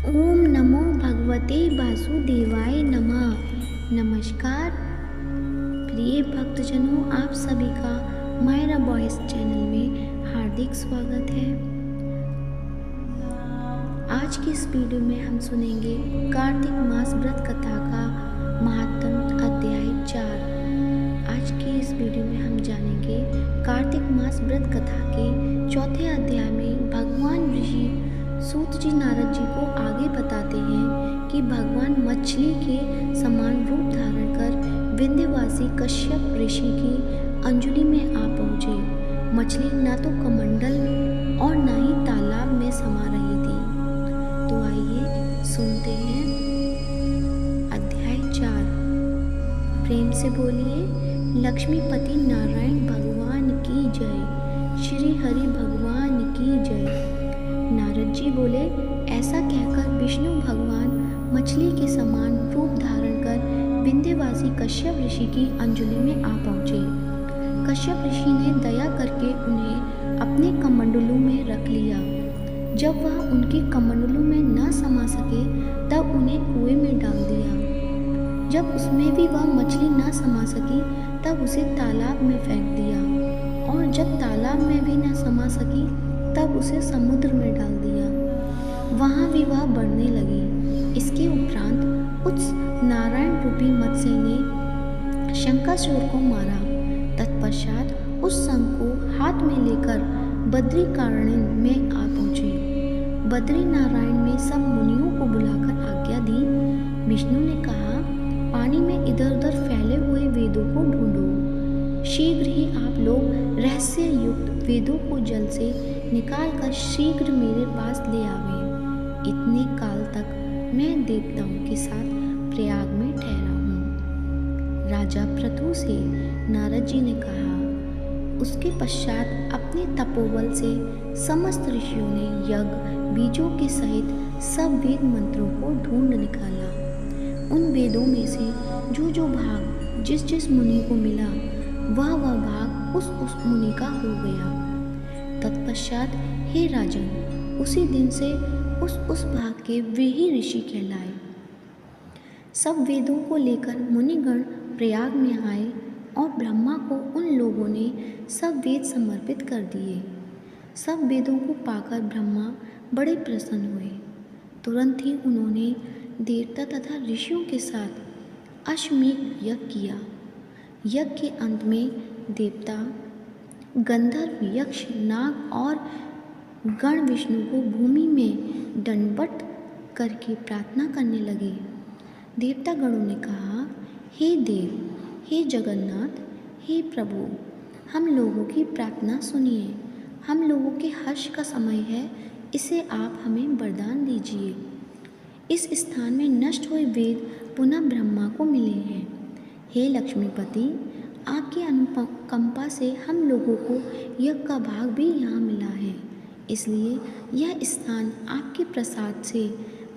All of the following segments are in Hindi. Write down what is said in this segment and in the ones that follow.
ओम नमो भगवते वासुदेवाय नमः। नमस्कार प्रिय भक्तजनों, आप सभी का मायरा वॉइस चैनल में हार्दिक स्वागत है। आज की इस वीडियो में हम सुनेंगे कार्तिक मास व्रत कथा का महात्म अध्याय 4। आज की इस वीडियो में हम जानेंगे कार्तिक मास व्रत कथा के चौथे अध्याय में भगवान ऋषि सूत जी नारद जी को आगे बताते हैं कि भगवान मछली के समान रूप धारण कर विंध्यवासी कश्यप ऋषि की अंजलि में आ पहुँचे। मछली न तो कमंडल और न ही तालाब में समा रही थी। तो आइए सुनते हैं अध्याय 4। प्रेम से बोलिए लक्ष्मीपति नारायण भगवान की जय, श्री हरि भगवान की जय। नारद जी बोले, ऐसा कहकर विष्णु भगवान मछली के समान रूप धारण कर विंध्यवासी कश्यप ऋषि की अंजलि में आ पहुँचे। कश्यप ऋषि ने दया करके उन्हें अपने कमंडलू में रख लिया। जब वह उनके कमंडलू में न समा सके तब उन्हें कुएं में डाल दिया। जब उसमें भी वह मछली न समा सकी तब उसे तालाब में फेंक दिया, और जब तालाब में भी न समा सकी तब उसे समुद्र में डाल दिया। वहाँ भी वह बढ़ने लगी। इसके उपरांत उस नारायण रूपी मत्स्य ने शंकासुर को मारा। तत्पश्चात उस शंख को हाथ में लेकर बद्रीकारण्य में आ पहुँचे। बद्री नारायण में सब मुनियों को बुलाकर आज्ञा दी। विष्णु ने कहा, पानी में इधर उधर फैले हुए वेदों को ढूंढो। शीघ्र ही आप लोग रहस्य युक्त वेदों को जल से निकालकर शीघ्र मेरे पास ले आवे। इतने काल तक मैं देवताओं के साथ प्रयाग में ठहरा हूँ। राजा पृथु से नारद जी ने कहा। उसके पश्चात अपने तपोबल से समस्त ऋषियों ने यज्ञ बीजों के सहित सब वेद मंत्रों को ढूंढ निकाला। उन वेदों में से जो भाग जिस जिस मुनि को मिला वह भाग उस मुनि का हो गया। तत्पश्चात हे राजन, उसी दिन से उस भाग के वे ही ऋषि कहलाए। सब वेदों को लेकर मुनिगण प्रयाग में आए और ब्रह्मा को उन लोगों ने सब वेद समर्पित कर दिए। सब वेदों को पाकर ब्रह्मा बड़े प्रसन्न हुए। तुरंत ही उन्होंने देवता तथा ऋषियों के साथ अश्वमेध यज्ञ किया। यज्ञ के अंत में देवता, गंधर्व, यक्ष, नाग और गण विष्णु को भूमि में दंडवत करके प्रार्थना करने लगे। देवता गणों ने कहा, हे देव, हे जगन्नाथ, हे प्रभु, हम लोगों की प्रार्थना सुनिए। हम लोगों के हर्ष का समय है, इसे आप हमें वरदान दीजिए। इस स्थान में नष्ट हुए वेद पुनः ब्रह्मा को मिले हैं। हे लक्ष्मीपति, आपकी अनुकंपा से हम लोगों को यज्ञ का भाग भी यहाँ मिला है। इसलिए यह स्थान आपके प्रसाद से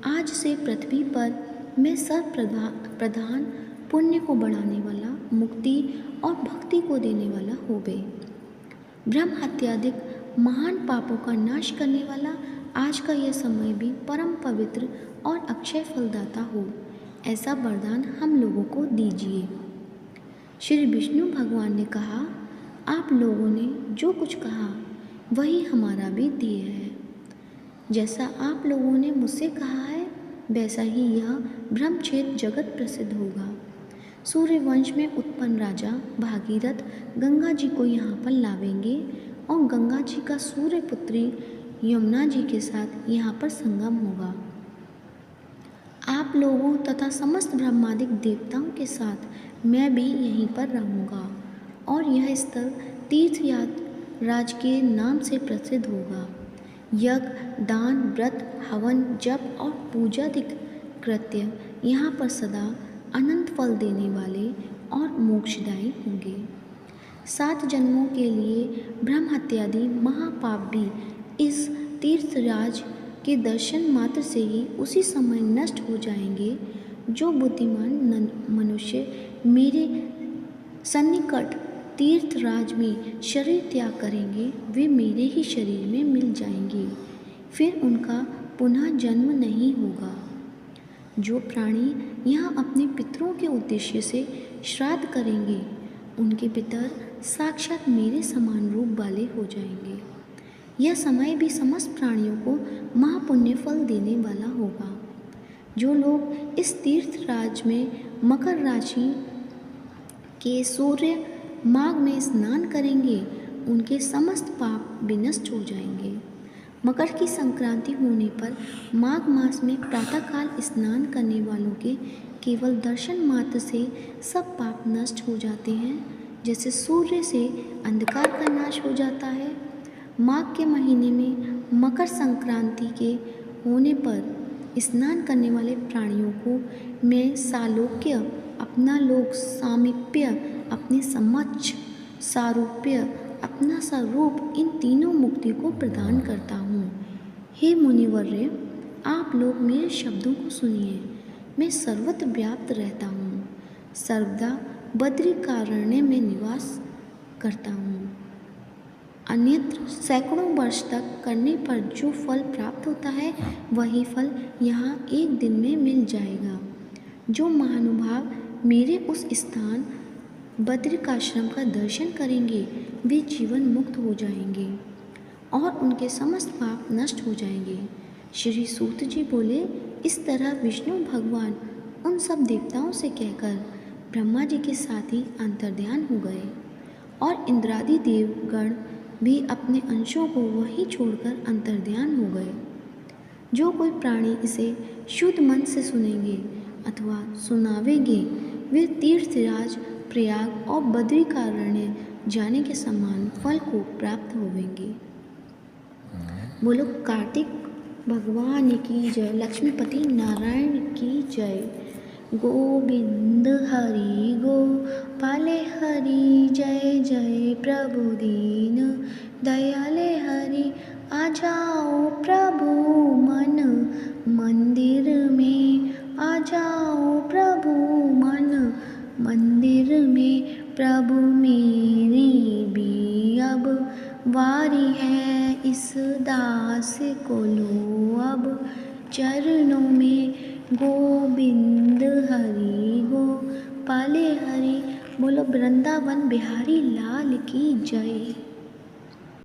आज से पृथ्वी पर मैं सर्वप्रधान पुण्य को बढ़ाने वाला, मुक्ति और भक्ति को देने वाला हो गए। ब्रह्म हत्यादिक महान पापों का नाश करने वाला आज का यह समय भी परम पवित्र और अक्षय फलदाता हो, ऐसा वरदान हम लोगों को दीजिए। श्री विष्णु भगवान ने कहा, आप लोगों ने जो कुछ कहा वही हमारा भी ध्येय है। जैसा आप लोगों ने मुझसे कहा है वैसा ही यह ब्रह्मक्षेत्र जगत प्रसिद्ध होगा। सूर्यवंश में उत्पन्न राजा भागीरथ गंगा जी को यहाँ पर लावेंगे और गंगा जी का सूर्य पुत्री यमुना जी के साथ यहाँ पर संगम होगा। आप लोगों तथा समस्त ब्रह्मादिक देवताओं के साथ मैं भी यहीं पर रहूँगा और यह स्थल तीर्थयात्र के नाम से प्रसिद्ध होगा। यज्ञ, दान, व्रत, हवन, जप और पूजादिक कृत्य यहाँ पर सदा अनंत फल देने वाले और मोक्षदायी होंगे। 7 जन्मों के लिए ब्रह्म हत्यादि महापाप भी इस तीर्थराज के दर्शन मात्र से ही उसी समय नष्ट हो जाएंगे। जो बुद्धिमान मनुष्य मेरे सन्निकट तीर्थराज में शरीर त्याग करेंगे वे मेरे ही शरीर में मिल जाएंगे। फिर उनका पुनः जन्म नहीं होगा। जो प्राणी यहाँ अपने पितरों के उद्देश्य से श्राद्ध करेंगे, उनके पितर साक्षात मेरे समान रूप वाले हो जाएंगे। यह समय भी समस्त प्राणियों को महापुण्य फल देने वाला होगा। जो लोग इस तीर्थ राज में मकर राशि के सूर्य माघ में स्नान करेंगे, उनके समस्त पाप विनष्ट हो जाएंगे। मकर की संक्रांति होने पर माघ मास में प्रातःकाल स्नान करने वालों के केवल दर्शन मात्र से सब पाप नष्ट हो जाते हैं, जैसे सूर्य से अंधकार का नाश हो जाता है। माघ के महीने में मकर संक्रांति के होने पर स्नान करने वाले प्राणियों को मैं सालोक्य, अपना लोक, सामीप्य, अपने समक्ष, सारूप्य, अपना स्वरूप, इन तीनों मुक्ति को प्रदान करता हूँ। हे मुनिवर्य, आप लोग मेरे शब्दों को सुनिए। मैं सर्वत्र व्याप्त रहता हूँ, सर्वदा बद्रिकारण्य में निवास करता हूँ। अन्यत्र सैकड़ों वर्ष तक करने पर जो फल प्राप्त होता है, वही फल यहाँ एक दिन में मिल जाएगा। जो महानुभाव मेरे उस स्थान बद्रिकाश्रम का दर्शन करेंगे, वे जीवन मुक्त हो जाएंगे और उनके समस्त पाप नष्ट हो जाएंगे। श्री सूत जी बोले, इस तरह विष्णु भगवान उन सब देवताओं से कहकर ब्रह्मा जी के साथ ही अंतर्ध्यान हो गए और इंद्रादि देवगण भी अपने अंशों को वहीं छोड़कर अंतर्ध्यान हो गए। जो कोई प्राणी इसे शुद्ध मन से सुनेंगे अथवा सुनावेंगे, वे तीर्थराज प्रयाग और बद्रिकारण्य जाने के समान फल को प्राप्त होवेंगे। बोलो कार्तिक भगवान की जय, लक्ष्मीपति नारायण की जय। गोविंद हरि गोपाले हरि, जय जय प्रभु दीन दयाले हरि। आ जाओ प्रभु मन मंदिर में, आ जाओ प्रभु मन मंदिर में। प्रभु मेरी भी अब वारी है, इस दास को लो अब चरणों में। गोविंद हरि गोपाले हरि। बोलो वृंदावन बिहारी लाल की जय।